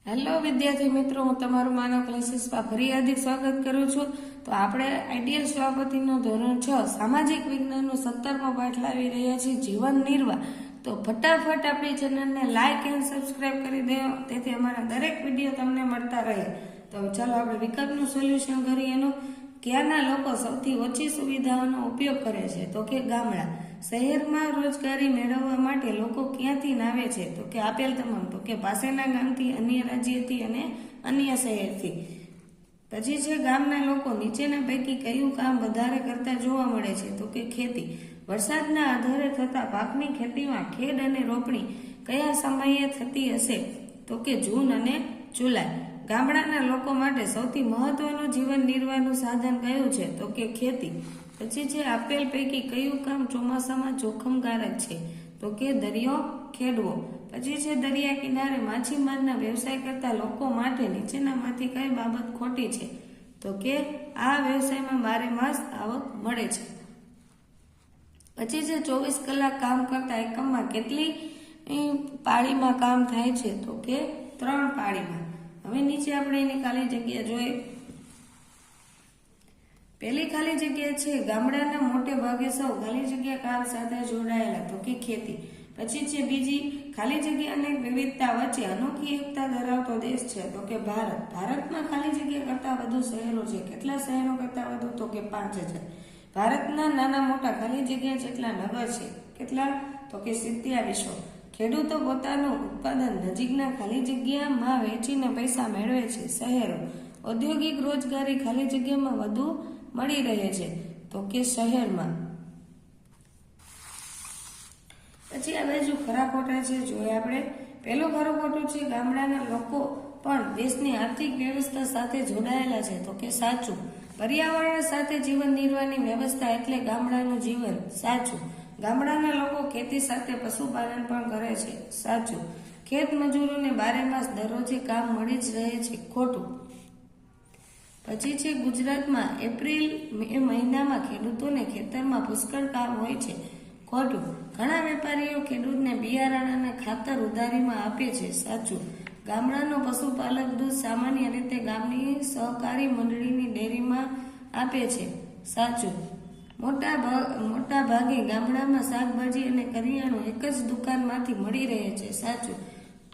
Hello વિદ્યાર્થી મિત્રો, હું તમારું માનવ ક્લાસીસમાં ફરી હાર્દિક સ્વાગત કરું છું. તો આપણે આઈડિયલ સભાપતિનો ધોરણ 6 સામાજિક વિજ્ઞાનનો 17મો પાઠ લાવી રહ્યા છીએ, જીવન નિર્વાહ. તો ફટાફટ આપણી ચેનલને લાઇક એન્ડ સબસ્ક્રાઇબ કરી દો, તેથી અમારા દરેક વિડીયો તમને મળતા રહે. તો ચાલો આપણે વિકલ્પનું સોલ્યુશન કરીએ. એનું ક્યાંના લોકો સૌથી ઓછી સુવિધાઓનો ઉપયોગ કરે છે? તો કે ગામડા. શહેરમાં રોજગારી મેળવવા માટે લોકો ક્યાંથી નાવે છે? તો કે આપેલ તમામ, તો કે પાસેના ગામથી, અન્ય રાજ્યથી અને અન્ય શહેરથી. પછી છે ગામના લોકો નીચેના પૈકી કયું કામ વધારે કરતા જોવા મળે છે? તો કે ખેતી. વરસાદના આધારે થતા પાકની ખેતીમાં ખેડ અને રોપણી કયા સમયે થતી હશે? તો કે જૂન અને જુલાઈ. ગામડાના લોકો માટે સૌથી મહત્વનું જીવન નિર્વાહનું સાધન કયું છે? તો કે ખેતી. પછી છે આપેલ પૈકી કયું કામ ચોમાસામાં જોખમકારક છે? તો કે દરિયો ખેડવો. પછી છે દરિયા કિનારે માછીમારના વ્યવસાય કરતા લોકો માટે નીચેનામાંથી કઈ બાબત ખોટી છે? તો કે આ વ્યવસાયમાં બારેમાસ આવક મળે છે. પછી છે 24 કલાક કામ કરતા એકમમાં કેટલી પાળીમાં કામ થાય છે? તો કે 3 પાળીમાં. હવે નીચે આપણે એની ખાલી જગ્યા જોઈએ. પહેલી ખાલી જગ્યા છે ગામડાના મોટે ભાગે સૌ ખાલી જગ્યા કામ સાથે જોડાયેલા, તો કે ખેતી. પછી છે બીજી ખાલી જગ્યા અને વિવિધતા વચ્ચે અનોખી એકતા ધરાવતો દેશ છે? તો કે ભારત. ભારતમાં ખાલી જગ્યા કરતા વધુ શહેરો છે. કેટલા શહેરો કરતા વધુ? તો કે 5 છે. ભારતના નાના મોટા ખાલી જગ્યા જેટલા નગર છે. કેટલા? તો કે 2700. ખેડૂતો પોતાનું ઉત્પાદન નજીકના ખાલી જગ્યામાં વેચીને પૈસા મેળવે છે. શહેરો. ઔદ્યોગિક રોજગારી ખાલી જગ્યામાં વધુ મળી રહે છે? તો કે શહેરમાં. પછી આ બાજુ ખરા ખોટા છે, જોઈએ આપણે. પહેલું ખરું ખોટું છે ગામડાના લોકો પણ દેશની આર્થિક વ્યવસ્થા સાથે જોડાયેલા છે? તો કે સાચું. પર્યાવરણ સાથે જીવન નિર્વાહની વ્યવસ્થા એટલે ગામડાનું જીવન? સાચું. ગામડાના લોકો ખેતી સાથે પશુપાલન પણ કરે છે? સાચું. ખેત મજૂરોને બારેમાસ દરરોજે કામ મળી જ રહે છે? ખોટું. પછી છે ગુજરાતમાં એપ્રિલ મે મહિનામાં ખેડૂતોને ખેતરમાં પુષ્કળ કામ હોય છે? ખોટું. ઘણા વેપારીઓ ખેડૂતને બિયારણ અને ખાતર ઉધારીમાં આપે છે? સાચું. ગામડાનો પશુપાલક દૂધ સામાન્ય રીતે ગામની સહકારી મંડળીની ડેરીમાં આપે છે? સાચું. મોટા ભાગે ગામડામાં શાકભાજી અને કરિયાણું એક જ દુકાનમાંથી મળી રહે છે? સાચું.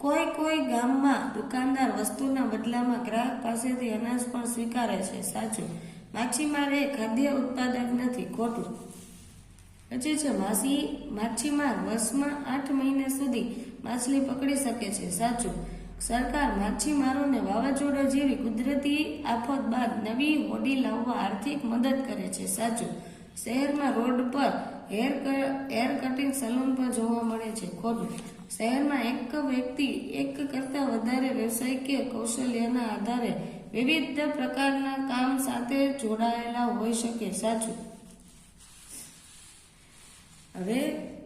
કોઈ ગામમાં દુકાનદાર વસ્તુના બદલામાં ગ્રાહક પાસેથી અનાજ પણ સ્વીકારે છે? સાચું. માછીમાર એ ખાદ્ય ઉત્પાદક નથી? ખોટું. પછી છે માછીમાર વર્ષમાં 8 મહિના સુધી માછલી પકડી શકે છે? સાચું. સરકાર માછીમારોને વાવાઝોડા જેવી કુદરતી આફત બાદ નવી હોડી લાવવા આર્થિક મદદ કરે છે? સાચું. શહેરમાં રોડ પર હેર કટિંગ સલૂન પણ જોવા મળે છે? ખોટું. શહેરમાં એક વ્યક્તિ એક કરતા વધારે વ્યવસાયિક કૌશલ્યના આધારે વિવિધ પ્રકારના કામ સાથે જોડાયેલા હોઈ શકે? સાચું. હવે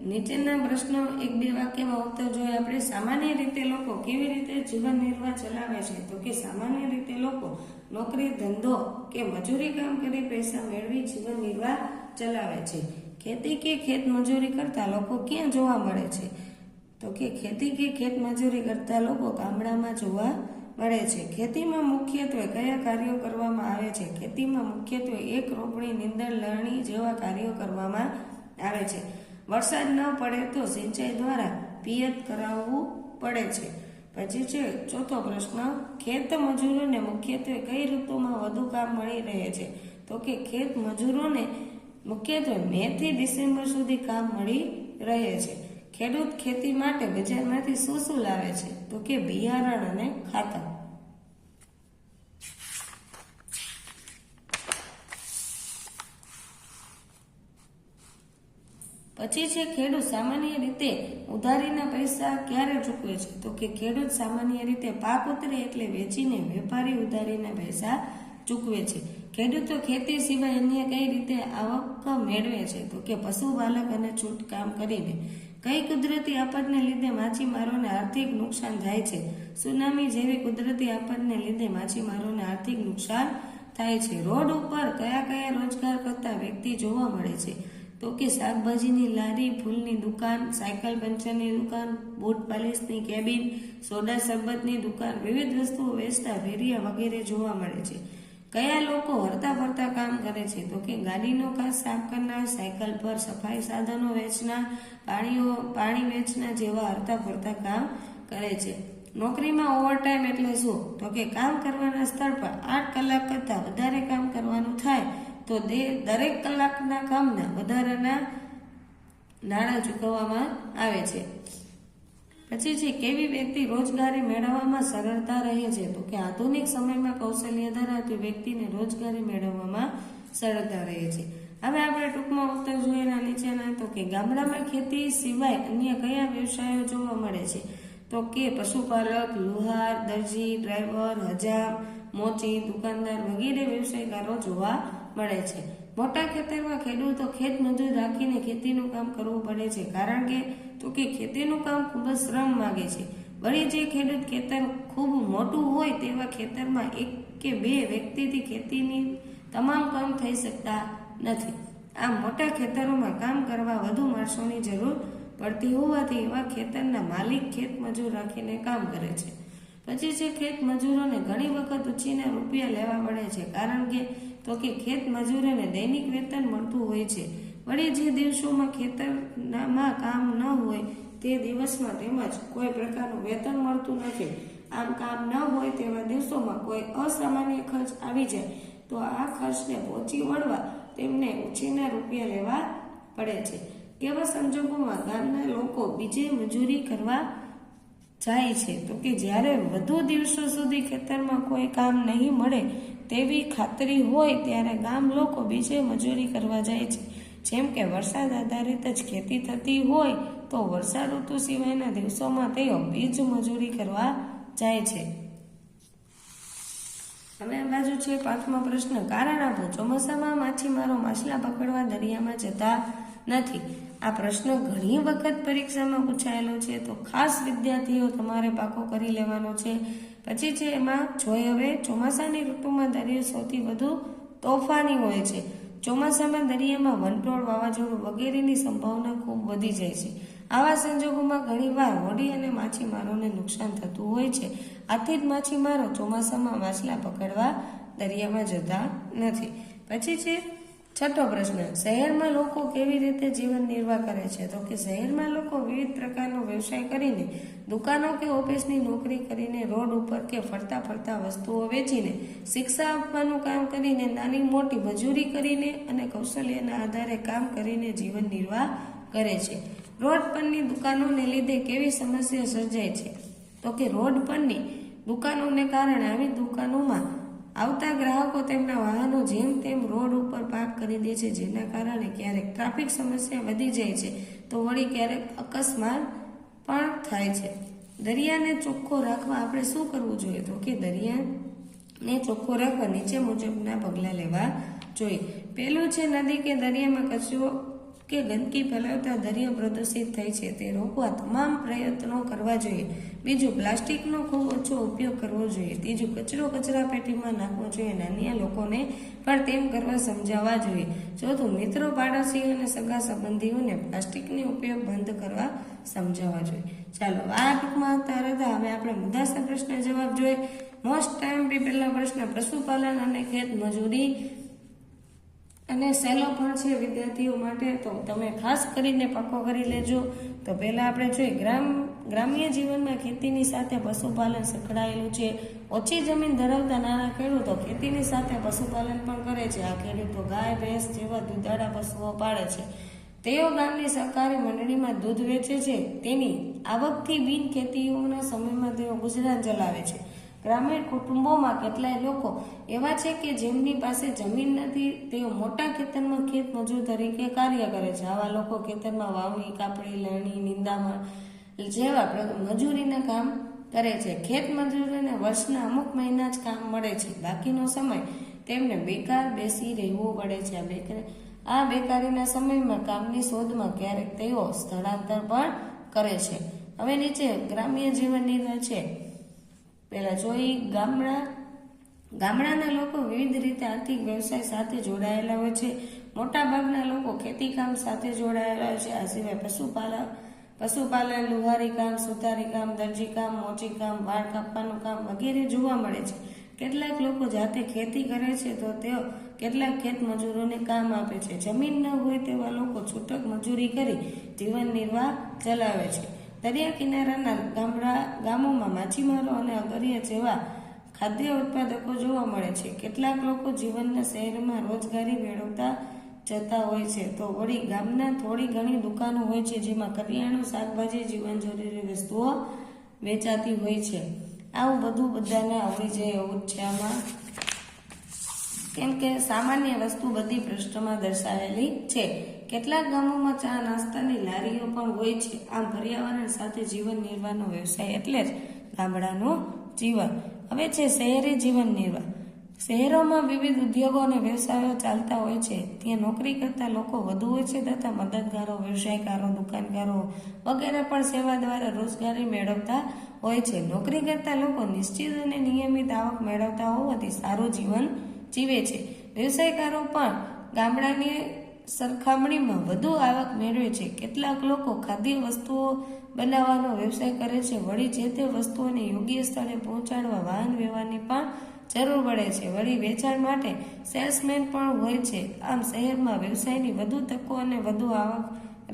નીચેના પ્રશ્નો 1-2 વાક્યમાં ઉત્તર જોઈએ આપણે. સામાન્ય રીતે લોકો કેવી રીતે જીવન નિર્વાહ ચલાવે છે? તો કે સામાન્ય રીતે લોકો નોકરી, ધંધો કે મજૂરી કામ કરી પૈસા મેળવી જીવન નિર્વાહ ચલાવે છે. ખેતી કે ખેત મજૂરી કરતા લોકો ક્યાં જોવા મળે છે? તો કે ખેતી કે ખેત મજૂરી કરતા લોકો ગામડામાં જોવા મળે છે. ખેતીમાં મુખ્યત્વે કયા કાર્યો કરવામાં આવે છે? ખેતીમાં મુખ્યત્વે એક રોપણી, નીંદણ, લણણી જેવા કાર્યો કરવામાં આવે છે. વરસાદ ન પડે તો સિંચાઈ દ્વારા પિયત કરાવવું પડે છે. પછી છે ચોથો પ્રશ્ન, ખેત મજૂરોને મુખ્યત્વે કઈ ઋતુમાં વધુ કામ મળી રહે છે? તો કે ખેત મજૂરોને મુખ્યત્વે મે થી ડિસેમ્બર સુધી કામ મળી રહે છે. ખેડૂત ખેતી માટે બજારમાંથી શું લાવે છે? તો કે બિયારણ અને ખાતર. પછી છે ખેડૂત સામાન્ય રીતે ઉધારીના પૈસા ક્યારે ચૂકવે છે? તો કે ખેડૂત સામાન્ય રીતે પાક ઉતરે એટલે વેચીને વેપારી ઉધારીના પૈસા ચૂકવે છે. ખેડૂતો ખેતી સિવાય અન્ય કઈ રીતે આવક મેળવે છે? તો કે પશુપાલક અને છૂટકામ કરીને. કઈ કુદરતી આફતને લીધે માછીમારોને આર્થિક નુકસાન થાય છે? સુનામી જેવી કુદરતી આફતને લીધે માછીમારોને આર્થિક નુકસાન થાય છે. રોડ ઉપર કયા રોજગાર કરતા વ્યક્તિ જોવા મળે છે? તો કે શાકભાજીની લારી, ફૂલની દુકાન, સાયકલ પંચરની દુકાન, બૂટ પાલિશની કેબિન, સોડા શરબતની દુકાન, વિવિધ વસ્તુઓ વેચતા ફેરિયા વગેરે જોવા મળે છે. કયા લોકો હરતા ફરતા કામ કરે છે? તો કે ગાડીનો કાચ સાફ કરનાર, સાયકલ પર સફાઈ સાધનો વેચનાર, પાણી વેચનાર જેવા હરતા ફરતા કામ કરે છે. નોકરીમાં ઓવરટાઈમ એટલે શું? તો કે કામ કરવાના સ્થળ પર 8 કલાક કરતાં વધારે કામ કરવાનું થાય તો દરેક કલાકના કામના વધારાના નાણાં ચૂકવવામાં આવે છે. પછી છે કેવી વ્યક્તિ રોજગારી મેળવવામાં સરળતા રહે છે? તો કે આધુનિક સમયમાં કૌશલ્ય ધરાવતી વ્યક્તિને રોજગારી મેળવવામાં સરળતા રહે છે. હવે આપણે ટૂંકમાં ઉત્તર જોઈએ નીચેના. તો કે ગામડામાં ખેતી સિવાય અન્ય કયા વ્યવસાયો જોવા મળે છે? તો કે પશુપાલક, લુહાર, દરજી, ડ્રાઈવર, હજામ, મોચી, દુકાનદાર વગેરે વ્યવસાયકારો જોવા મળે છે. મોટા ખેતરમાં ખેડૂતો ખેત મજૂર રાખીને ખેતીનું કામ કરવું પડે છે, કારણ કે તો કે ખેતીનું કામ ખૂબ જ શ્રમ માંગે છે. વળી જે ખેડૂત ખેતર ખૂબ મોટું હોય તેવા ખેતરમાં 1 કે 2 વ્યક્તિથી ખેતીની તમામ કામ થઈ શકતા નથી. આમ મોટા ખેતરોમાં કામ કરવા વધુ માણસોની જરૂર પડતી હોવાથી એવા ખેતરના માલિક ખેત મજૂર રાખીને કામ કરે છે. પછી છે ખેત મજૂરોને ઘણી વખત ઉછીના રૂપિયા લેવા પડે છે, કારણ કે તો કે ખેત મજૂરોને દૈનિક વેતન મળતું હોય છે. વળી જે દિવસોમાં ખેતરમાં કામ ન હોય તે દિવસમાં તેમજ કોઈ પ્રકારનું વેતન મળતું નથી. આમ કામ ન હોય તેવા દિવસોમાં કોઈ અસામાન્ય ખર્ચ આવી જાય તો આ ખર્ચને પહોંચી વળવા તેમને ઉછીના રૂપિયા લેવા પડે છે. કેવા સંજોગોમાં ગામના લોકો બીજે મજૂરી કરવા જાય છે? તો કે જ્યારે વધુ દિવસો સુધી ખેતરમાં કોઈ કામ નહીં મળે તેવી ખાતરી હોય ત્યારે ગામ લોકો બીજે મજૂરી કરવા જાય છે. જેમ કે વરસાદ આધારિત જ ખેતી થતી હોય તો વર્ષા ઋતુ સિવાયના દિવસોમાં તેઓ બીજ મજૂરી કરવા જાય છે. હવે આ બાજુ છે 5મો પ્રશ્ન. કારણ આપો. ચોમાસામાં માછીમારો માછલા પકડવા દરિયામાં જતા નથી. આ પ્રશ્ન ઘણી વખત પરીક્ષામાં પૂછાયેલો છે, તો ખાસ વિદ્યાર્થીઓ તમારે પાકો કરી લેવાનો છે. પછી છે એમાં જોઈએ હવે ચોમાસાની ઋતુમાં દરિયો સૌથી વધુ તોફાની હોય છે. ચોમાસામાં દરિયામાં વંટોળ, વાવાઝોડું વગેરેની સંભાવના ખૂબ વધી જાય છે. આવા સંજોગોમાં ઘણીવાર હોડી અને માછીમારોને નુકસાન થતું હોય છે. આથી જ માછીમારો ચોમાસામાં માછલા પકડવા દરિયામાં જતા નથી. પછી છે 6થો પ્રશ્ન. શહેરમાં લોકો કેવી રીતે જીવન નિર્વાહ કરે છે? તો કે શહેરમાં લોકો વિવિધ પ્રકારનો વ્યવસાય કરીને, દુકાનો કે ઓફિસની નોકરી કરીને, રોડ ઉપર કે ફરતા વસ્તુઓ વેચીને, શિક્ષા આપવાનું કામ કરીને, નાની મોટી મજૂરી કરીને અને કૌશલ્યના આધારે કામ કરીને જીવન નિર્વાહ કરે છે. રોડ પરની દુકાનોને લીધે કેવી સમસ્યા સર્જાય છે? તો કે રોડ પરની દુકાનોને કારણે આવી દુકાનોમાં આવતા ગ્રાહકો તેમના વાહનો જેમ તેમ રોડ ઉપર પાર્ક કરી દે છે, જેના કારણે ક્યારેક ટ્રાફિક સમસ્યા વધી જાય છે તો વળી ક્યારેક અકસ્માત પણ થાય છે. દરિયાને ચોખ્ખો રાખવા આપણે શું કરવું જોઈએ? તો કે દરિયાને ચોખ્ખો રાખવા નીચે મુજબના પગલાં લેવા જોઈએ. પહેલું છે નદી કે દરિયામાં કચરો કે ગંદકી ફેલાવતા દરિયો પ્રદૂષિત થાય છે તે રોકવા તમામ પ્રયત્નો કરવા જોઈએ. બીજું, પ્લાસ્ટિકનો ખૂબ ઓછો ઉપયોગ કરવો જોઈએ. ત્રીજું, કચરો કચરા પેટીમાં નાખવો જોઈએ. નાના લોકોને પણ તેમ કરવા સમજાવવા જોઈએ. ચોથું, મિત્રો, પાડોશીઓ અને સગા સંબંધીઓને પ્લાસ્ટિકનો ઉપયોગ બંધ કરવા સમજાવવા જોઈએ. ચાલો, આ ટૂંકમાં હતા. હવે આપણે મુદ્દાસર પ્રશ્ન જવાબ જોઈએ. મોસ્ટ ટાઈમ પહેલા પ્રશ્ન પશુપાલન અને ખેત મજૂરી અને સહેલો પણ છે વિદ્યાર્થીઓ માટે, તો તમે ખાસ કરીને પાકો કરી લેજો. તો પહેલા આપણે જોઈએ ગ્રામ્ય જીવનમાં ખેતીની સાથે પશુપાલન સંકળાયેલું છે. ઓછી જમીન ધરાવતા નાના ખેડૂતો ખેતીની સાથે પશુપાલન પણ કરે છે. આ ખેડૂતો ગાય, ભેંસ જેવા દૂધાળા પશુઓ પાળે છે. તેઓ ગામની સહકારી મંડળીમાં દૂધ વેચે છે. તેની આવકથી બિન ખેતીઓના સમયમાં તેઓ ગુજરાન ચલાવે છે. ગ્રામીણ કુટુંબોમાં કેટલાય લોકો એવા છે કે જેમની પાસે જમીન નથી, તેઓ મોટા ખેતરમાં ખેત મજૂર તરીકે કાર્ય કરે છે. આવા લોકો ખેતરમાં વાવણી, કાપણી, લણણી, નિંદામણ જેવા મજૂરીના કામ કરે છે. ખેત મજૂરોને વર્ષના અમુક મહિના જ કામ મળે છે. બાકીનો સમય તેમને બેકાર બેસી રહેવું પડે છે. આ બેકારીના સમયમાં કામની શોધમાં ક્યારેક તેઓ સ્થળાંતર પણ કરે છે. હવે નીચે ગ્રામ્ય જીવન નિર્વાહ છે. પહેલા જોઈ ગામડાના લોકો વિવિધ રીતે આર્થિક વ્યવસાય સાથે જોડાયેલા હોય છે. મોટા ભાગના લોકો ખેતીકામ સાથે જોડાયેલા છે. આ સિવાય પશુપાલન, લુહારી કામ, સુતારી કામ, દરજી કામ, મોચી કામ, વાળ કાપવાનું કામ વગેરે જોવા મળે છે. કેટલાક લોકો જાતે ખેતી કરે છે તો તેઓ કેટલાક ખેત મજૂરોને કામ આપે છે. જમીન ન હોય તેવા લોકો છૂટક મજૂરી કરી જીવન નિર્વાહ ચલાવે છે. દરિયા કિનારાના ગામોમાં માછીમારો અને અગરિયા જેવા ખાદ્ય ઉત્પાદકો જોવા મળે છે. કેટલાક લોકો જીવનના શહેરમાં રોજગારી મેળવતા જતા હોય છે તો વળી ગામના થોડી ઘણી દુકાનો હોય છે જેમાં કરિયાણું, શાકભાજી, જીવન જરૂરી વસ્તુઓ વેચાતી હોય છે. આવું બધું બધાને આવડી જાય એવું જ છે આમાં, કેમ કે સામાન્ય વસ્તુ બધી પૃષ્ઠમાં દર્શાવેલી છે. કેટલાક ગામોમાં ચા નાસ્તાની લારીઓ પણ હોય છે. આમ પર્યાવરણ સાથે જીવન નિર્વાહનો વ્યવસાય એટલે જ ગામડાનું જીવન. હવે છે શહેરી જીવન નિર્વાહ. શહેરોમાં વિવિધ ઉદ્યોગો અને વ્યવસાયો ચાલતા હોય છે. ત્યાં નોકરી કરતા લોકો વધુ હોય છે તથા મદદગારો, વ્યવસાયકારો, દુકાનદારો વગેરે પણ સેવા દ્વારા રોજગારી મેળવતા હોય છે. નોકરી કરતા લોકો નિશ્ચિત અને નિયમિત આવક મેળવતા હોવાથી સારું જીવન જીવે છે. વ્યવસાયકારો પણ ગામડાની સરખામણીમાં વધુ આવક મેળવે છે. કેટલાક લોકો ખાદ્ય વસ્તુઓ બનાવવાનો વ્યવસાય કરે છે. વળી જે તે વસ્તુઓને યોગ્ય સ્થળે પહોંચાડવા વાહન વ્યવહારની પણ જરૂર પડે છે. વળી વેચાણ માટે સેલ્સમેન પણ હોય છે. આમ શહેરમાં વ્યવસાયની વધુ તકો અને વધુ આવક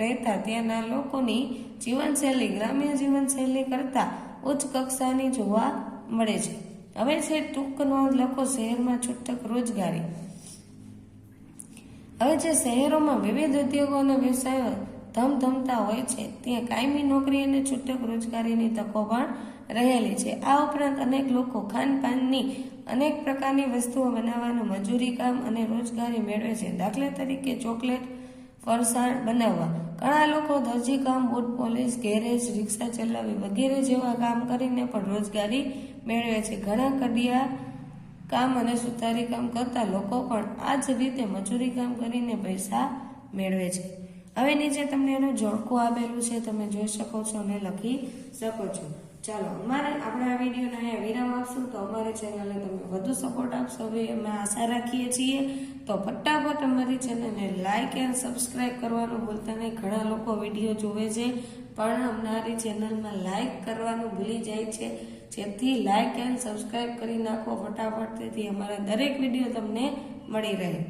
રહેતા ત્યાંના લોકોની જીવનશૈલી ગ્રામ્ય જીવનશૈલી કરતાં ઉચ્ચ કક્ષાની જોવા મળે છે. હવે છે ટૂંક નોંધ લખો શહેરમાં છૂટક રોજગારી. હવે જે શહેરોમાં વિવિધ ઉદ્યોગો અને વ્યવસાયો ધમધમતા હોય છે ત્યાં કાયમી નોકરી અને છૂટક રોજગારીની તકો પણ રહેલી છે. આ ઉપરાંત અનેક લોકો ખાનપાનની અનેક પ્રકારની વસ્તુઓ બનાવવાનું મજૂરી કામ અને રોજગારી મેળવે છે. દાખલા તરીકે ચોકલેટ, ફરસાણ બનાવવા. ઘણા લોકો દરજી કામ, બૂટ પોલિશ, ગેરેજ, રિક્ષા ચલાવી વગેરે જેવા કામ કરીને પણ રોજગારી મેળવે છે. ઘણા કડિયા કામ અને સુતારી કામ કરતા લોકો પણ આ જ રીતે મજૂરી કામ કરીને પૈસા મેળવે છે. હવે નીચે તમને એનું જોડકું આપેલું છે, તમે જોઈ શકો છો અને લખી શકો છો. ચાલો આપણે આ વિડીયોને અહીંયા વિરામ આપશું તો અમારી ચેનલને તમે વધુ સપોર્ટ આપશો હવે અમે આશા રાખીએ છીએ. તો ફટાફટ અમારી ચેનલને લાઇક એન્ડ સબસ્ક્રાઇબ કરવાનું ભૂલતા નહીં. ઘણા લોકો વિડીયો જોવે છે પણ અમારી ચેનલમાં લાઇક કરવાનું ભૂલી જાય છે. જેથી લાઇક એન્ડ સબસ્ક્રાઇબ કરી નાખો ફટાફટ, તેથી અમારા દરેક વિડીયો તમને મળી રહે.